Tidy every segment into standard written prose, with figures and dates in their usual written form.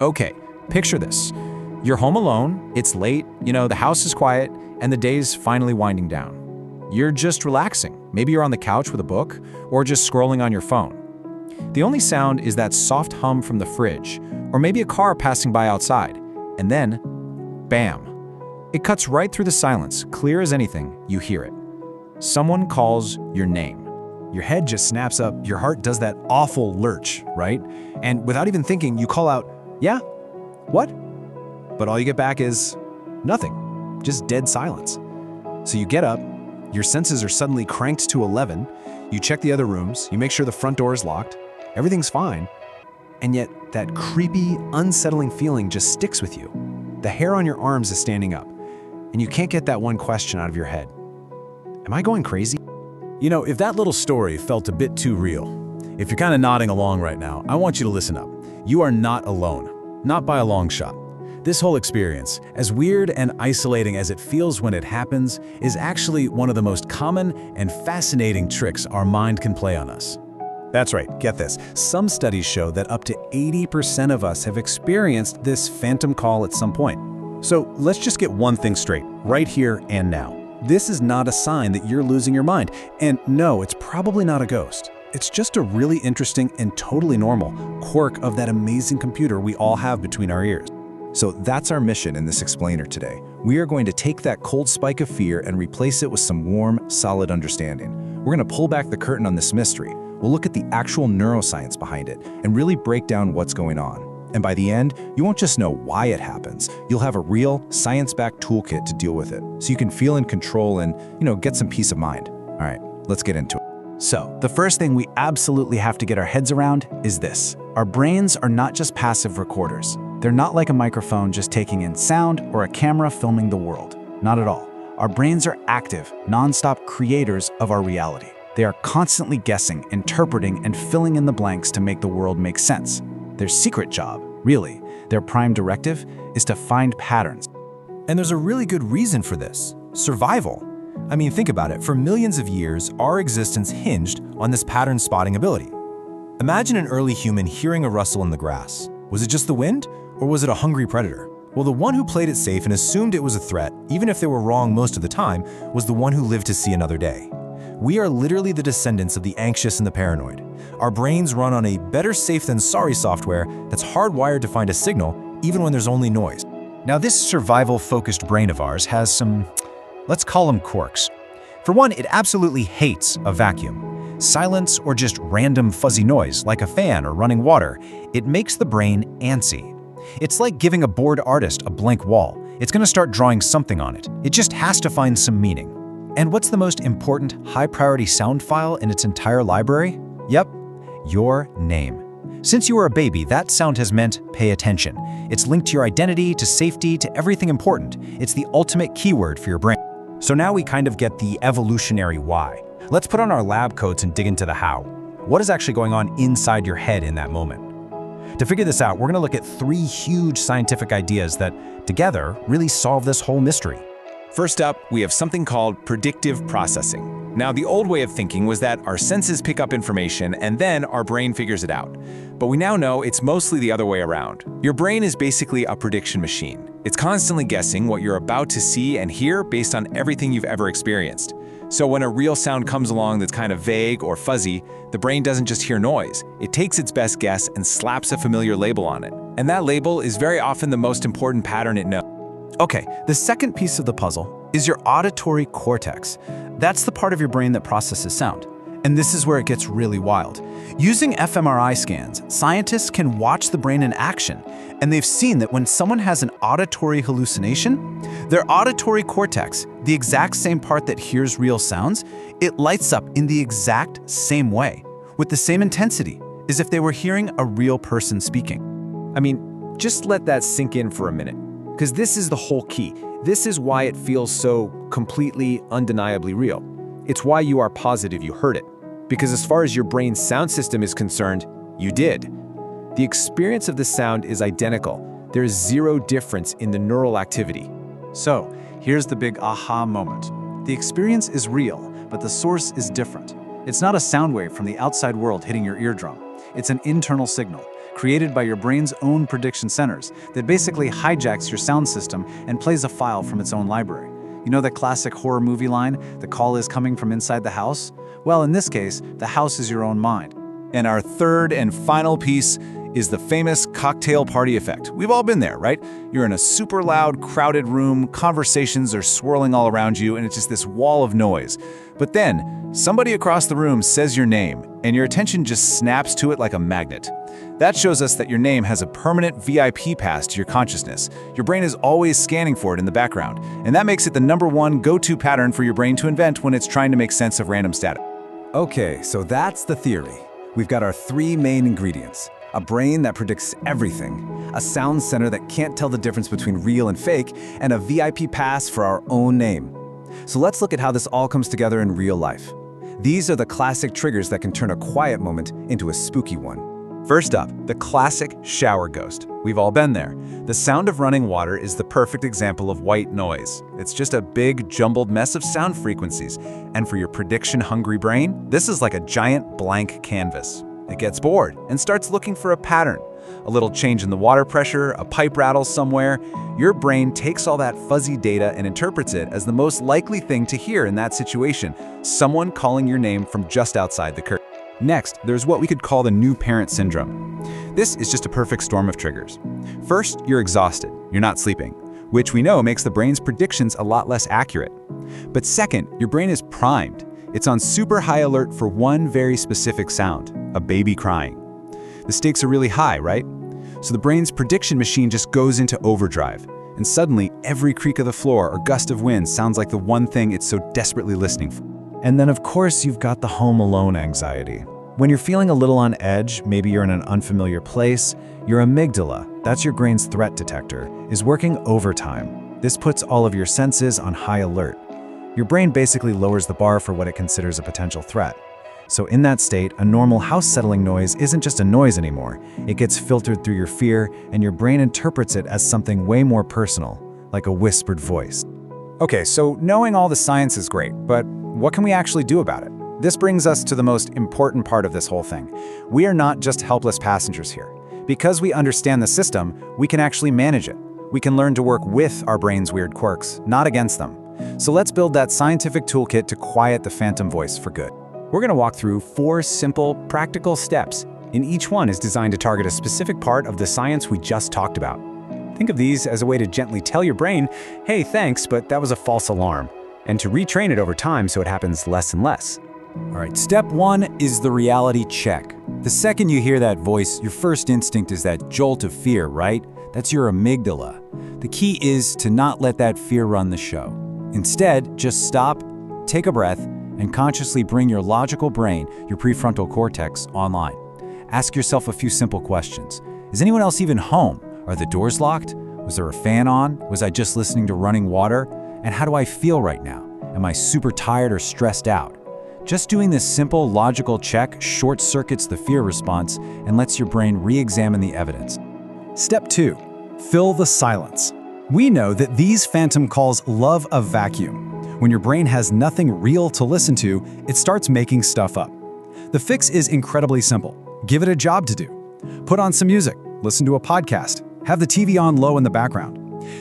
Okay, picture this. You're home alone, it's late, the house is quiet, and the day's finally winding down. You're just relaxing. Maybe you're on the couch with a book, or just scrolling on your phone. The only sound is that soft hum from the fridge, or maybe a car passing by outside. And then, bam. It cuts right through the silence, clear as anything, you hear it. Someone calls your name. Your head just snaps up, your heart does that awful lurch, right? And without even thinking, you call out, "Yeah? What?" But all you get back is nothing, just dead silence. So you get up, your senses are suddenly cranked to 11, you check the other rooms, you make sure the front door is locked, everything's fine, and yet that creepy, unsettling feeling just sticks with you. The hair on your arms is standing up, and you can't get that one question out of your head. Am I going crazy? If that little story felt a bit too real, if you're kind of nodding along right now, I want you to listen up. You are not alone, not by a long shot. This whole experience, as weird and isolating as it feels when it happens, is actually one of the most common and fascinating tricks our mind can play on us. That's right, get this. Some studies show that up to 80% of us have experienced this phantom call at some point. So let's just get one thing straight, right here and now. This is not a sign that you're losing your mind. And no, it's probably not a ghost. It's just a really interesting and totally normal quirk of that amazing computer we all have between our ears. So that's our mission in this explainer today. We are going to take that cold spike of fear and replace it with some warm, solid understanding. We're going to pull back the curtain on this mystery. We'll look at the actual neuroscience behind it and really break down what's going on. And by the end, you won't just know why it happens. You'll have a real, science-backed toolkit to deal with it, so you can feel in control and, get some peace of mind. All right, let's get into it. So, the first thing we absolutely have to get our heads around is this. Our brains are not just passive recorders. They're not like a microphone just taking in sound or a camera filming the world. Not at all. Our brains are active, non-stop creators of our reality. They are constantly guessing, interpreting, and filling in the blanks to make the world make sense. Their secret job, really, their prime directive, is to find patterns. And there's a really good reason for this: survival. I mean, think about it. For millions of years, our existence hinged on this pattern spotting ability. Imagine an early human hearing a rustle in the grass. Was it just the wind, or was it a hungry predator? Well, the one who played it safe and assumed it was a threat, even if they were wrong most of the time, was the one who lived to see another day. We are literally the descendants of the anxious and the paranoid. Our brains run on a better safe than sorry software that's hardwired to find a signal, even when there's only noise. Now, this survival-focused brain of ours has some, let's call them quirks. For one, it absolutely hates a vacuum. Silence or just random fuzzy noise, like a fan or running water, it makes the brain antsy. It's like giving a bored artist a blank wall. It's going to start drawing something on it. It just has to find some meaning. And what's the most important high-priority sound file in its entire library? Yep, your name. Since you were a baby, that sound has meant pay attention. It's linked to your identity, to safety, to everything important. It's the ultimate keyword for your brain. So now we kind of get the evolutionary why. Let's put on our lab coats and dig into the how. What is actually going on inside your head in that moment? To figure this out, we're going to look at 3 huge scientific ideas that, together, really solve this whole mystery. First up, we have something called predictive processing. Now, the old way of thinking was that our senses pick up information and then our brain figures it out. But we now know it's mostly the other way around. Your brain is basically a prediction machine. It's constantly guessing what you're about to see and hear based on everything you've ever experienced. So when a real sound comes along that's kind of vague or fuzzy, the brain doesn't just hear noise. It takes its best guess and slaps a familiar label on it. And that label is very often the most important pattern it knows. Okay, the second piece of the puzzle is your auditory cortex. That's the part of your brain that processes sound. And this is where it gets really wild. Using fMRI scans, scientists can watch the brain in action, and they've seen that when someone has an auditory hallucination, their auditory cortex, the exact same part that hears real sounds, it lights up in the exact same way, with the same intensity, as if they were hearing a real person speaking. I mean, just let that sink in for a minute, because this is the whole key. This is why it feels so completely, undeniably real. It's why you are positive you heard it. Because as far as your brain's sound system is concerned, you did. The experience of the sound is identical. There is zero difference in the neural activity. So, here's the big aha moment. The experience is real, but the source is different. It's not a sound wave from the outside world hitting your eardrum. It's an internal signal. created by your brain's own prediction centers, that basically hijacks your sound system and plays a file from its own library. You know that classic horror movie line, "The call is coming from inside the house"? Well, in this case, the house is your own mind. And our third and final piece is the famous cocktail party effect. We've all been there, right? You're in a super loud, crowded room, conversations are swirling all around you, and it's just this wall of noise. But then, somebody across the room says your name, and your attention just snaps to it like a magnet. That shows us that your name has a permanent VIP pass to your consciousness. Your brain is always scanning for it in the background, and that makes it the #1 go-to pattern for your brain to invent when it's trying to make sense of random static. Okay, so that's the theory. We've got our 3 main ingredients. A brain that predicts everything, a sound center that can't tell the difference between real and fake, and a VIP pass for our own name. So let's look at how this all comes together in real life. These are the classic triggers that can turn a quiet moment into a spooky one. First up, the classic shower ghost. We've all been there. The sound of running water is the perfect example of white noise. It's just a big, jumbled mess of sound frequencies. And for your prediction-hungry brain, this is like a giant blank canvas. It gets bored and starts looking for a pattern. A little change in the water pressure, a pipe rattles somewhere. Your brain takes all that fuzzy data and interprets it as the most likely thing to hear in that situation, someone calling your name from just outside the curtain. Next, there's what we could call the new parent syndrome. This is just a perfect storm of triggers. First, you're exhausted. You're not sleeping, which we know makes the brain's predictions a lot less accurate. But second, your brain is primed. It's on super high alert for one very specific sound, a baby crying. The stakes are really high, right? So the brain's prediction machine just goes into overdrive, and suddenly every creak of the floor or gust of wind sounds like the one thing it's so desperately listening for. And then of course you've got the home alone anxiety. When you're feeling a little on edge, maybe you're in an unfamiliar place, your amygdala, that's your brain's threat detector, is working overtime. This puts all of your senses on high alert. Your brain basically lowers the bar for what it considers a potential threat. So in that state, a normal house-settling noise isn't just a noise anymore. It gets filtered through your fear, and your brain interprets it as something way more personal, like a whispered voice. Okay, so knowing all the science is great, but what can we actually do about it? This brings us to the most important part of this whole thing. We are not just helpless passengers here. Because we understand the system, we can actually manage it. We can learn to work with our brain's weird quirks, not against them. So let's build that scientific toolkit to quiet the phantom voice for good. We're going to walk through 4 simple, practical steps, and each one is designed to target a specific part of the science we just talked about. Think of these as a way to gently tell your brain, hey, thanks, but that was a false alarm, and to retrain it over time so it happens less and less. All right, step 1 is the reality check. The second you hear that voice, your first instinct is that jolt of fear, right? That's your amygdala. The key is to not let that fear run the show. Instead, just stop, take a breath, and consciously bring your logical brain, your prefrontal cortex, online. Ask yourself a few simple questions. Is anyone else even home? Are the doors locked? Was there a fan on? Was I just listening to running water? And how do I feel right now? Am I super tired or stressed out? Just doing this simple, logical check short-circuits the fear response and lets your brain re-examine the evidence. Step 2. Fill the silence. We know that these phantom calls love a vacuum. When your brain has nothing real to listen to, it starts making stuff up. The fix is incredibly simple. Give it a job to do. Put on some music, listen to a podcast, have the TV on low in the background.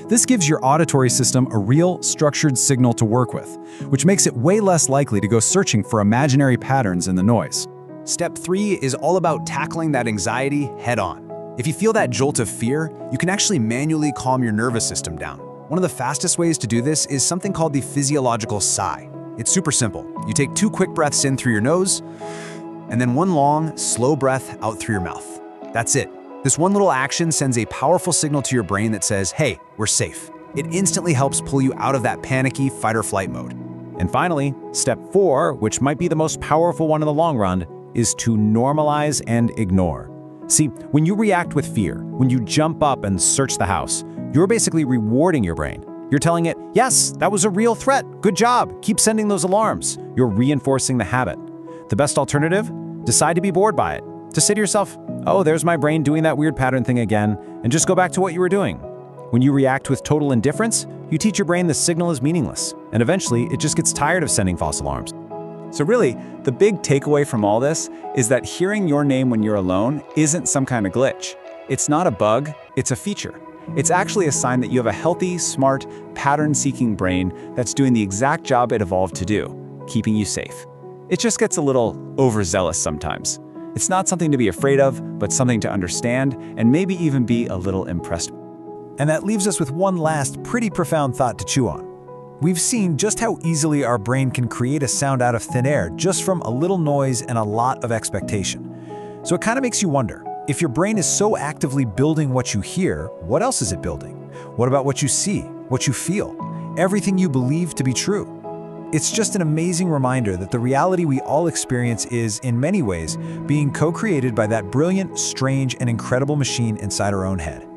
This gives your auditory system a real, structured signal to work with, which makes it way less likely to go searching for imaginary patterns in the noise. Step 3 is all about tackling that anxiety head-on. If you feel that jolt of fear, you can actually manually calm your nervous system down. One of the fastest ways to do this is something called the physiological sigh. It's super simple. You take 2 quick breaths in through your nose, and then 1 long, slow breath out through your mouth. That's it. This one little action sends a powerful signal to your brain that says, hey, we're safe. It instantly helps pull you out of that panicky fight-or-flight mode. And finally, step 4, which might be the most powerful one in the long run, is to normalize and ignore. See, when you react with fear, when you jump up and search the house, you're basically rewarding your brain. You're telling it, yes, that was a real threat. Good job. Keep sending those alarms. You're reinforcing the habit. The best alternative? Decide to be bored by it. To say to yourself, oh, there's my brain doing that weird pattern thing again, and just go back to what you were doing. When you react with total indifference, you teach your brain the signal is meaningless, and eventually it just gets tired of sending false alarms. So really, the big takeaway from all this is that hearing your name when you're alone isn't some kind of glitch. It's not a bug, it's a feature. It's actually a sign that you have a healthy, smart, pattern-seeking brain that's doing the exact job it evolved to do, keeping you safe. It just gets a little overzealous sometimes. It's not something to be afraid of, but something to understand and maybe even be a little impressed. And that leaves us with one last pretty profound thought to chew on. We've seen just how easily our brain can create a sound out of thin air just from a little noise and a lot of expectation. So it kind of makes you wonder, if your brain is so actively building what you hear, what else is it building? What about what you see, what you feel, everything you believe to be true? It's just an amazing reminder that the reality we all experience is, in many ways, being co-created by that brilliant, strange, and incredible machine inside our own head.